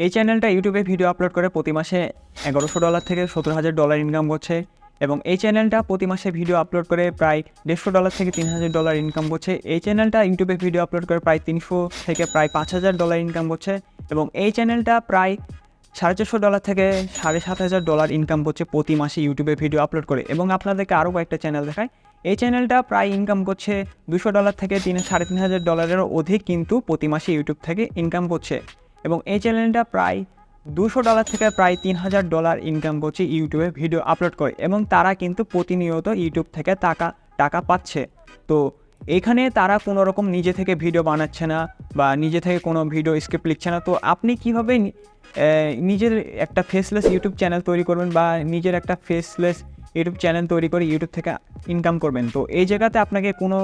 এই চ্যানেলটা ইউটিউবে ভিডিও আপলোড করে প্রতি মাসে $1100 থেকে $70,000 ইনকাম করছে এবং এই চ্যানেলটা প্রতি মাসে ভিডিও আপলোড করে প্রায় $150 থেকে $3,000 ইনকাম করছে। এই চ্যানেলটা ইউটিউবে ভিডিও আপলোড করে প্রায় 300 থেকে প্রায় $5,000 ইনকাম করছে এবং এই চ্যানেলটা প্রায় $450 থেকে $7,500 ইনকাম করছে প্রতি মাসে ইউটিউবে ভিডিও আপলোড করে। এবং আপনাদেরকে আরও কয়েকটা চ্যানেল দেখায়। এই চ্যানেলটা প্রায় ইনকাম করছে $200 থেকে $3,500 অধিক কিন্তু প্রতি মাসে ইউটিউব থেকে ইনকাম করছে এবং এই চ্যানেলটা প্রায় $200 থেকে প্রায় $3,000 ইনকাম করছে ইউটিউবে ভিডিও আপলোড করে এবং তারা কিন্তু প্রতিনিয়ত ইউটিউব থেকে টাকা পাচ্ছে। তো এখানে তারা কোনো রকম নিজে থেকে ভিডিও বানাচ্ছে না বা নিজে থেকে কোনো ভিডিও স্ক্রিপ্ট লিখছে না। তো আপনি কীভাবে নিজের একটা ফেসলেস ইউটিউব চ্যানেল তৈরি করবেন বা নিজের একটা ফেসলেস ইউটিউব চ্যানেল তৈরি করে ইউটিউব থেকে ইনকাম করবেন? তো এই জায়গাতে আপনাকে কোনো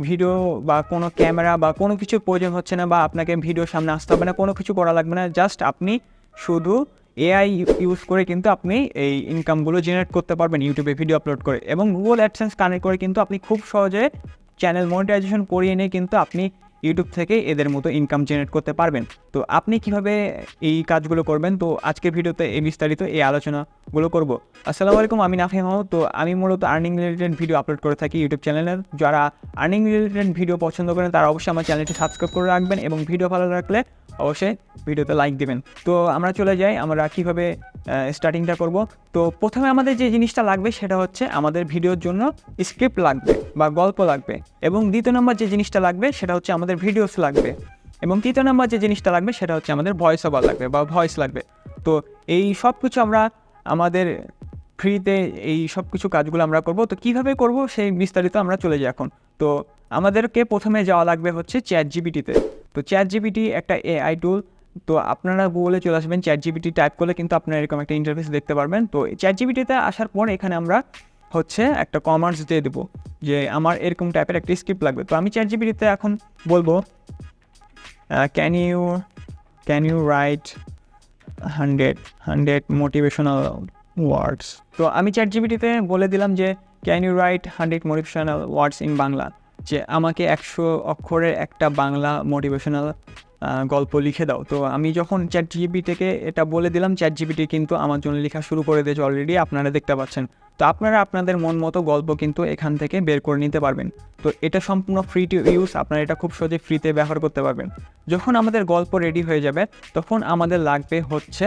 ভিডিও বা কোনো ক্যামেরা বা কোনো কিছু প্রয়োজন হচ্ছে না বা আপনাকে ভিডিওর সামনে আসতে হবে না, কোনো কিছু করা লাগবে না। জাস্ট আপনি শুধু এআই ইউজ করে কিন্তু আপনি এই ইনকামগুলো জেনারেট করতে পারবেন ইউটিউবে ভিডিও আপলোড করে এবং গুগল অ্যাডসেন্স কানেক্ট করে কিন্তু আপনি খুব সহজে চ্যানেল মনিটাইজেশন করিয়ে নিয়ে কিন্তু আপনি ইউটিউব থেকে এদের মতো ইনকাম জেনারেট করতে পারবেন। তো আপনি কিভাবে এই কাজগুলো করবেন, তো আজকের ভিডিওতে এই বিস্তারিত এই আলোচনাগুলো করব। আসসালামু আলাইকুম, আমি নাফি মাহমুদ। তো আমি মূলত আর্নিং রিলেটেড ভিডিও আপলোড করে থাকি ইউটিউব চ্যানেলের। যারা আর্নিং রিলেটেড ভিডিও পছন্দ করেন তারা অবশ্যই আমার চ্যানেলটি সাবস্ক্রাইব করে রাখবেন এবং ভিডিও ভালো লাগলে অবশ্যই ভিডিওতে লাইক দিবেন। তো আমরা চলে যাই, আমরা কীভাবে স্টার্টিংটা করব। তো প্রথমে আমাদের যে জিনিসটা লাগবে সেটা হচ্ছে আমাদের ভিডিওর জন্য স্ক্রিপ্ট লাগবে বা গল্প লাগবে এবং দ্বিতীয় নম্বর যে জিনিসটা লাগবে সেটা হচ্ছে আমাদের ভিডিওস লাগবে এবং তৃতীয় নম্বর যে জিনিসটা লাগবে সেটা হচ্ছে আমাদের ভয়েস ওভার লাগবে বা ভয়েস লাগবে। তো এই সব কিছু আমরা আমাদের ফ্রিতে এই সব কিছু কাজগুলো আমরা করব। তো কীভাবে করব সেই বিস্তারিত আমরা চলে যাই এখন। তো আমাদেরকে প্রথমে যাওয়া লাগবে হচ্ছে চ্যাটজিপিটিতে। তো চ্যাটজিপিটি একটা এআই টুল। তো আপনারা গুগলে চলে আসবেন, চ্যাটজিপিটি টাইপ করলে কিন্তু আপনারা এরকম একটা ইন্টারফেস দেখতে পারবেন। তো চ্যাটজিপিটিতে আসার পর এখানে আমরা হচ্ছে একটা কমান্ডস দিয়ে দেবো যে আমার এরকম টাইপের একটা স্ক্রিপ্ট লাগবে। তো আমি চ্যাটজিপিটিতে এখন বলবো can you write 100 motivational words. তো আমি চ্যাটজিপিটিতে বলে দিলাম যে can you write 100 motivational words in Bangla, যে আমাকে 100 অক্ষরের একটা বাংলা মোটিভেশনাল গল্প লিখে দাও। তো আমি যখন চ্যাটজিপিটিকে এটা বলে দিলাম, চ্যাটজিপিটি কিন্তু আমার জন্য লেখা শুরু করে দিয়েছে অলরেডি, আপনারা দেখতে পাচ্ছেন। তো আপনারা আপনাদের মন মতো গল্প কিন্তু এখান থেকে বের করে নিতে পারবেন। তো এটা সম্পূর্ণ ফ্রি টু ইউজ, আপনারা এটা খুব সহজে ফ্রিতে ব্যবহার করতে পারবেন। যখন আমাদের গল্প রেডি হয়ে যাবে তখন আমাদের লাগবে হচ্ছে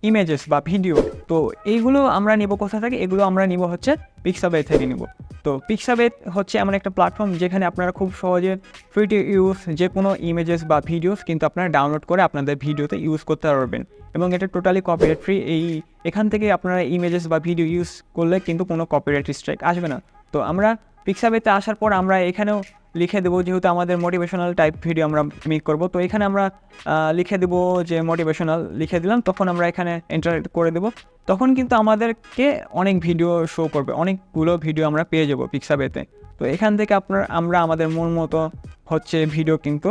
ইমেজেস বা ভিডিও। তো এইগুলো আমরা নিব কোথা থেকে? এগুলো আমরা নিব হচ্ছে পিক্সাবে থেকে নিব। তো পিক্সাবে হচ্ছে এমন একটা প্ল্যাটফর্ম যেখানে আপনারা খুব সহজে ফ্রি টু ইউজ যে কোনো ইমেজেস বা ভিডিওস কিন্তু আপনারা ডাউনলোড করে আপনাদের ভিডিওতে ইউজ করতে পারবেন এবং এটা টোটালি কপিরাইট ফ্রি। এখান থেকে আপনারা ইমেজেস বা ভিডিও ইউজ করলে কিন্তু কোনো কপিরাইট স্ট্রাইক আসবে না। তো আমরা পিক্সাবেতে আসার পর আমরা এখানেও লিখে দেবো, যেহেতু আমাদের মোটিভেশনাল টাইপ ভিডিও আমরা মেক করব। তো এখানে আমরা লিখে দেবো যে মোটিভেশনাল, লিখে দিলাম। তখন আমরা এখানে এন্টার করে দেবো, তখন কিন্তু আমাদেরকে অনেক ভিডিও শো করবে, অনেকগুলো ভিডিও আমরা পেয়ে যাবো পিক্সাবেতে। তো এখান থেকে আমরা আমাদের মন মতো হচ্ছে ভিডিও কিন্তু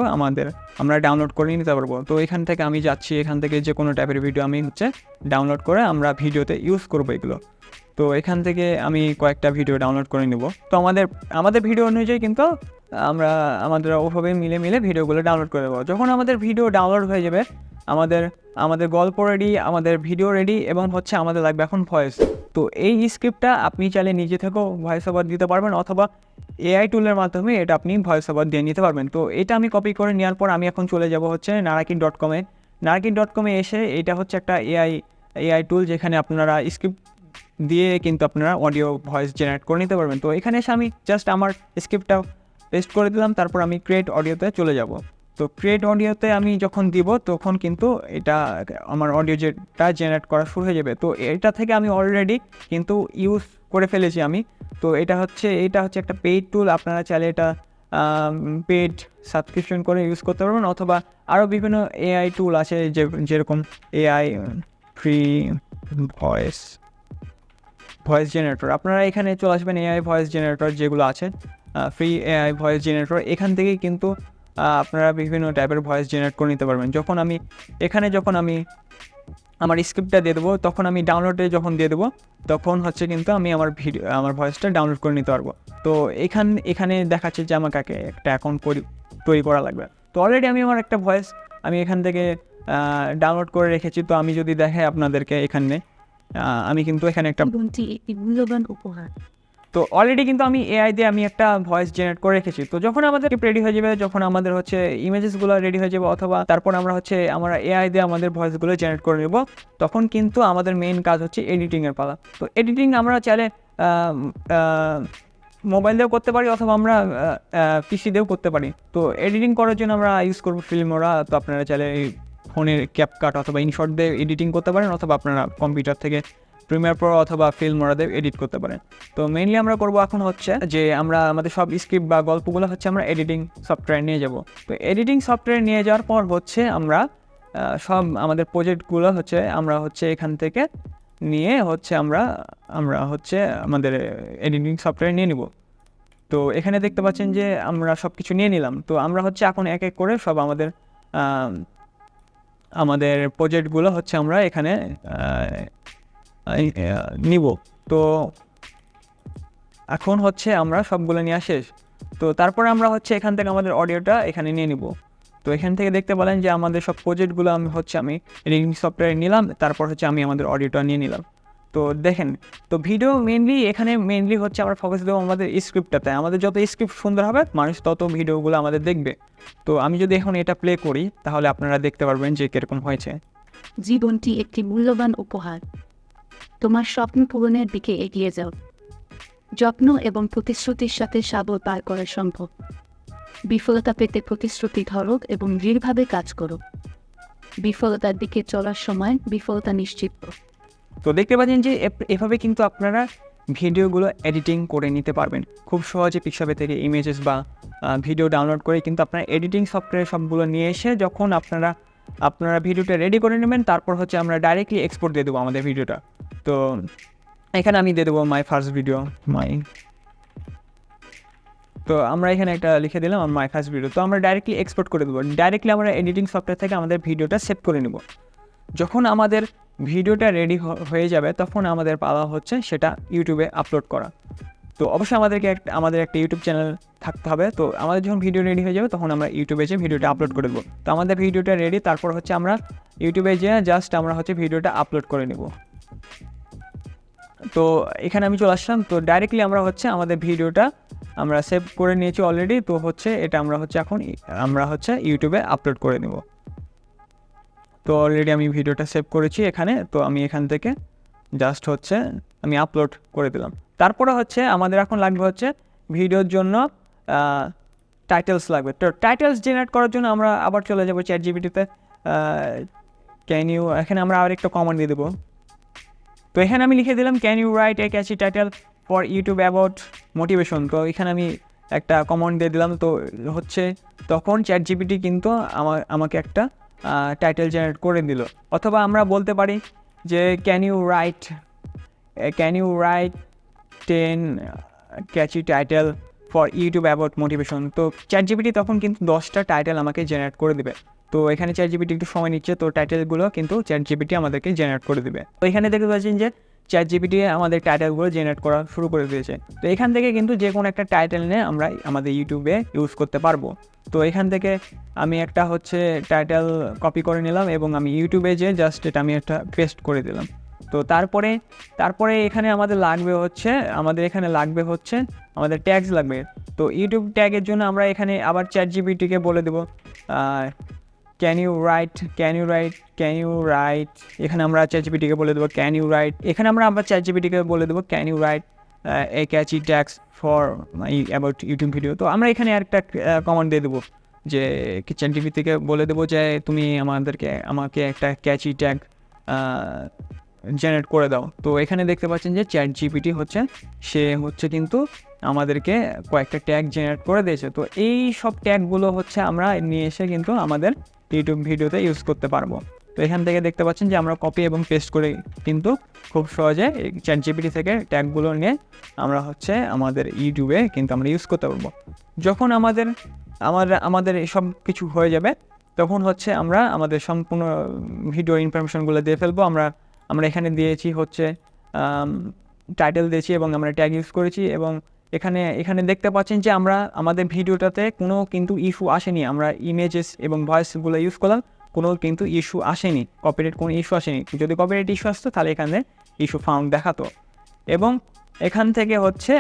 আমরা ডাউনলোড করে নিতে পারবো। তো এখান থেকে আমি যাচ্ছি, এখান থেকে যে কোনো টাইপের ভিডিও আমি হচ্ছে ডাউনলোড করে আমরা ভিডিওতে ইউজ করবো এগুলো। তো এখান থেকে আমি কয়েকটা ভিডিও ডাউনলোড করে নেব। তো আমাদের ভিডিও অনুযায়ী কিন্তু আমাদের ওভাবে মিলে ভিডিওগুলো ডাউনলোড করে দেবো। যখন আমাদের ভিডিও ডাউনলোড হয়ে যাবে, আমাদের গল্প রেডি, আমাদের ভিডিও রেডি এবং হচ্ছে আমাদের লাগবে এখন ভয়েস। তো এই স্ক্রিপ্টটা আপনি চাইলে নিজে থেকেও ভয়েস ওভার দিতে পারবেন অথবা এআই টুলের মাধ্যমে এটা আপনি ভয়েস ওভার দিয়ে নিতে পারবেন। তো এটা আমি কপি করে নেওয়ার পর আমি এখন চলে যাব হচ্ছে নারাকিন.com-এ। নারাকিন.com-এ এসে এটা হচ্ছে একটা এআই টুল যেখানে আপনারা স্ক্রিপ্ট দিয়ে কিন্তু আপনারা অডিও ভয়েস জেনারেট করে নিতে পারবেন। তো এখানে এসে আমি জাস্ট আমার স্ক্রিপ্টটা পেস্ট করে দিলাম, তারপর আমি ক্রিয়েট অডিওতে চলে যাব। তো ক্রিয়েট অডিওতে আমি যখন দিব তখন কিন্তু এটা আমার অডিও যেটা জেনারেট করা শুরু হয়ে যাবে। তো এটা থেকে আমি অলরেডি কিন্তু ইউজ করে ফেলেছি আমি। তো এটা হচ্ছে একটা পেইড টুল, আপনারা চাইলে এটা পেইড সাবস্ক্রিপশন করে ইউজ করতে পারবেন অথবা আরও বিভিন্ন এআই টুল আছে যেরকম এআই ফ্রি ভয়েস জেনারেটর। আপনারা এখানে চলে আসবেন, এআই ভয়েস জেনারেটর যেগুলো আছে ফ্রি এআই ভয়েস জেনারেটর, এখান থেকেই কিন্তু আপনারা বিভিন্ন টাইপের ভয়েস জেনারেট করে নিতে পারবেন। যখন আমি আমার স্ক্রিপ্টটা দিয়ে দেবো, তখন আমি ডাউনলোডে যখন দিয়ে দেবো তখন হচ্ছে কিন্তু আমি আমার ভয়েসটা ডাউনলোড করে নিতে পারবো। তো এখানে দেখাচ্ছে যে আমাকে একটা অ্যাকাউন্ট তৈরি করা লাগবে। তো অলরেডি আমি আমার একটা ভয়েস আমি এখান থেকে ডাউনলোড করে রেখেছি। তো আমি যদি দেখাই আপনাদেরকে এখানে, আমি কিন্তু এখানে একটা মূল্যবান উপহার। তো অলরেডি কিন্তু আমি এআই দিয়ে আমি একটা ভয়েস জেনারেট করে রেখেছি। তো যখন আমাদের রেডি হয়ে যাবে, যখন আমাদের হচ্ছে ইমেজেসগুলো রেডি হয়ে যাবে, অথবা তারপর আমরা এআই দিয়ে আমাদের ভয়েসগুলো জেনারেট করে নেব, তখন কিন্তু আমাদের মেইন কাজ হচ্ছে এডিটিংয়ের পালা। তো এডিটিং আমরা চাইলে মোবাইল দিয়েও করতে পারি, অথবা আমরা পিসি দিয়েও করতে পারি। তো এডিটিং করার জন্য আমরা ইউজ করবো ফিল্মোরা। তো আপনারা চাইলে ফোনের ক্যাপকাট অথবা ইনশট দিয়ে এডিটিং করতে পারেন, অথবা আপনারা কম্পিউটার থেকে প্রিমিয়ার প্রো অথবা ফিল্মোরা দিয়ে এডিট করতে পারেন। তো মেইনলি আমরা করবো এখন হচ্ছে যে আমরা আমাদের সব স্ক্রিপ্ট বা গল্পগুলো হচ্ছে আমরা এডিটিং সফটওয়্যার নিয়ে যাব। তো এডিটিং সফটওয়্যার নিয়ে যাওয়ার পর হচ্ছে আমরা সব আমাদের প্রজেক্টগুলো হচ্ছে আমরা হচ্ছে এখান থেকে নিয়ে হচ্ছে আমরা হচ্ছে আমাদের এডিটিং সফটওয়্যার নিয়ে নিব। তো এখানে দেখতে পাচ্ছেন যে আমরা সব কিছু নিয়ে নিলাম। তো আমরা হচ্ছে এখন এক এক করে সব আমাদের প্রজেক্টগুলো হচ্ছে আমরা এখানে নিব। তো এখন হচ্ছে আমরা সবগুলো নেওয়া শেষ। তো তারপরে আমরা হচ্ছে এখান থেকে আমাদের অডিওটা এখানে নিয়ে নিব। তো এখান থেকে দেখতে পেলেন যে আমাদের সব প্রজেক্টগুলো আমি এডিটিং সফটওয়্যার নিলাম, তারপর হচ্ছে আমি আমাদের অডিওটা নিয়ে নিলাম। তো দেখেন, তো ভিডিও মেনলি হচ্ছে আমরা ফোকাস দেবো আমাদের স্ক্রিপ্টটাতে। আমাদের যত স্ক্রিপ্ট সুন্দর হবে, মানুষ তত ভিডিওগুলো আমাদের দেখবে। তো আমি যদি এখন এটা প্লে করি, তাহলে আপনারা দেখতে পারবেন যে কীরকম হয়েছে। জীবনটি একটি মূল্যবান উপহার। তোমার স্বপ্ন পূরণের দিকে এগিয়ে যাও। যত্ন এবং প্রতিশ্রুতির সাথে সাগর পার করা সম্ভব। বিফলতা পেতে প্রতিশ্রুতি ধরো এবং দৃঢ়ভাবে কাজ করো। বিফলতার দিকে চলার সময় বিফলতা নিশ্চিত। তো দেখতে পাচ্ছেন যে এভাবে কিন্তু আপনারা ভিডিওগুলো এডিটিং করে নিতে পারবেন খুব সহজে। পিক্সাবে থেকে ইমেজেস বা ভিডিও ডাউনলোড করে কিন্তু আপনারা এডিটিং সফটওয়্যার সবগুলো নিয়ে এসে যখন আপনারা ভিডিওটা রেডি করে নেবেন, তারপর হচ্ছে আমরা ডাইরেক্টলি এক্সপোর্ট দিয়ে দেবো আমাদের ভিডিওটা। তো এখানে আমি দিয়ে দেবো মাই ফার্স্ট ভিডিও তো আমরা এখানে একটা লিখে দিলাম মাই ফার্স্ট ভিডিও। তো আমরা ডাইরেক্টলি এক্সপোর্ট করে দেবো। ডাইরেক্টলি আমরা এডিটিং সফটওয়্যার থেকে আমাদের ভিডিওটা সেভ করে নেব। যখন আমাদের ভিডিওটা রেডি হয়ে যাবে, তখন আমাদের পালা হচ্ছে সেটা ইউটিউবে আপলোড করা। তো অবশ্যই আমাদের একটা ইউটিউব চ্যানেল থাকতে হবে। তো আমাদের যখন ভিডিও রেডি হয়ে যাবে, তখন আমরা ইউটিউবে যেয়ে ভিডিওটা আপলোড করে দেবো। তো আমাদের ভিডিওটা রেডি, তারপর হচ্ছে আমরা ইউটিউবে যেয়ে জাস্ট আমরা হচ্ছে ভিডিওটা আপলোড করে নেব। তো এখানে আমি চলে আসলাম। তো ডাইরেক্টলি আমরা হচ্ছে আমাদের ভিডিওটা আমরা সেভ করে নিয়েছি অলরেডি। তো হচ্ছে এটা আমরা হচ্ছে ইউটিউবে আপলোড করে নেব। তো অলরেডি আমি ভিডিওটা সেভ করেছি এখানে। তো আমি এখান থেকে জাস্ট হচ্ছে আমি আপলোড করে দিলাম। তারপরে হচ্ছে আমাদের এখন লাগবে হচ্ছে ভিডিওর জন্য টাইটেলস লাগবে। তো টাইটেলস জেনারেট করার জন্য আমরা আবার চলে যাবো চ্যাটজিপিটিতে। এখানে আমরা আবার একটা কমান্ড দিয়ে দেবো। তো এখানে আমি লিখে দিলাম can you write a catchy title for YouTube about motivation. তো এখানে আমি একটা কমান্ড দিয়ে দিলাম। তো হচ্ছে তখন চ্যাটজিপিটি কিন্তু আমাকে একটা টাইটেল জেনারেট করে দিল। অথবা আমরা বলতে পারি যে can you write 10 catchy title for YouTube about motivation. তো চ্যাটজিপিটি তখন কিন্তু 10টা টাইটেল আমাকে জেনারেট করে দেবে। তো এখানে চ্যাটজিপিটি একটু সময় নিচ্ছে। তো টাইটেলগুলো কিন্তু চ্যাটজিপিটি আমাদেরকে জেনারেট করে দেবে। তো এখানে দেখতে পাচ্ছেন যে চ্যাটজিপিটি আমাদের টাইটেলগুলো জেনারেট করা শুরু করে দিয়েছে। তো এখান থেকে কিন্তু যে কোনো একটা টাইটেল নিয়ে আমরা আমাদের ইউটিউবে ইউজ করতে পারবো। তো এখান থেকে আমি একটা হচ্ছে টাইটেল কপি করে নিলাম এবং আমি ইউটিউবে যে জাস্ট এটা আমি একটা পেস্ট করে দিলাম। তো তারপরে এখানে আমাদের লাগবে হচ্ছে আমাদের ট্যাগস লাগবে। তো ইউটিউব ট্যাগের জন্য আমরা এখানে আবার চ্যাটজিপিটিকে বলে দেবো ক্যান ইউ রাইট। এখানে আমরা চ্যাটজিপিটিকে বলে দেবো ক্যান ইউ রাইট। এখানে আমরা আবার চ্যাটজিপিটিকে বলে দেবো can you write a catchy tags for about YouTube video. তো আমরা এখানে আরেকটা কমান্ড দিয়ে দেবো যে চ্যাটজিপিটিকে বলে দেবো যে তুমি আমাকে একটা ক্যাচি ট্যাগ জেনারেট করে দাও। তো এখানে দেখতে পাচ্ছেন যে চ্যাটজিপিটি সে কিন্তু আমাদেরকে কয়েকটা ট্যাগ জেনারেট করে দিয়েছে। তো এই সব ট্যাগগুলো আমরা নিয়ে এসে কিন্তু আমাদের ইউটিউব ভিডিওতে ইউজ করতে পারবো। তো এখান থেকে দেখতে পাচ্ছেন যে আমরা কপি এবং পেস্ট করে কিন্তু খুব সহজে চ্যাটজিপিটি থেকে ট্যাগগুলো নিয়ে আমরা আমাদের ইউটিউবে কিন্তু আমরা ইউজ করতে পারবো। যখন আমাদের সব কিছু হয়ে যাবে, তখন আমরা আমাদের সম্পূর্ণ ভিডিও ইনফরমেশনগুলো দিয়ে ফেলবো। আমরা এখানে দিয়েছি টাইটেল দিয়েছি এবং আমরা ট্যাগ ইউজ করেছি। এবং এখানে দেখতে পাচ্ছেন যে আমাদের ভিডিওটাতে কোনো কিন্তু ইস্যু আসেনি। আমরা ইমেজেস এবং ভয়েসগুলো ইউজ করলাম, কোনো কিন্তু ইস্যু আসেনি, কপিরাইট কোনো ইস্যু আসেনি। যদি কপিরাইট ইস্যু আসতো তাহলে এখানে ইস্যু ফাউন্ড দেখাতো। এবং এখান থেকে হচ্ছে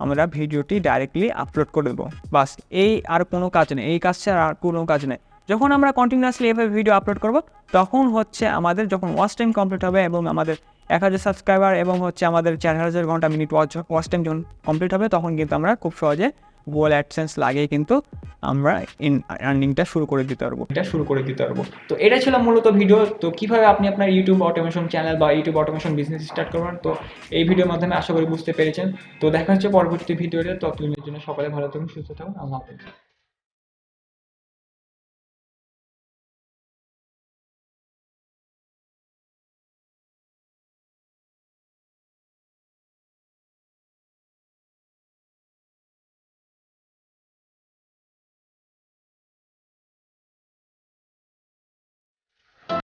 আমরা ভিডিওটি ডাইরেক্টলি আপলোড করে দেবো, বাস। এই আর কোনো কাজ নেই, এই কাজ ছাড়া আর কোনো কাজ নেই। যখন আমরা কন্টিনিউয়াসলি এভাবে ভিডিও আপলোড করব, তখন হচ্ছে আমাদের যখন ওয়াচ টাইম কমপ্লিট হবে এবং আমাদের 1000 সাবস্ক্রাইবার এবং হচ্ছে আমাদের 4000 ঘন্টা মিনিট ওয়াচ টাইম যখন কমপ্লিট হবে, তখন কিন্তু আমরা খুব সহজে গুগল অ্যাডসেন্স লাগিয়ে কিন্তু আমরা আর্নিংটা শুরু করে দিতে পারবো। তো এটা ছিল মূলত ভিডিও। তো কীভাবে আপনি আপনার ইউটিউব অটোমেশন চ্যানেল বা ইউটিউব অটোমেশন বিজনেস স্টার্ট করবেন, তো এই ভিডিওর মাধ্যমে আশা করি বুঝতে পেরেছেন। তো দেখা হচ্ছে পরবর্তী ভিডিওতে। ততদিনের জন্য সকলে ভালো থাকুন, সুস্থ থাকুন। আল্লাহ হাফেজ।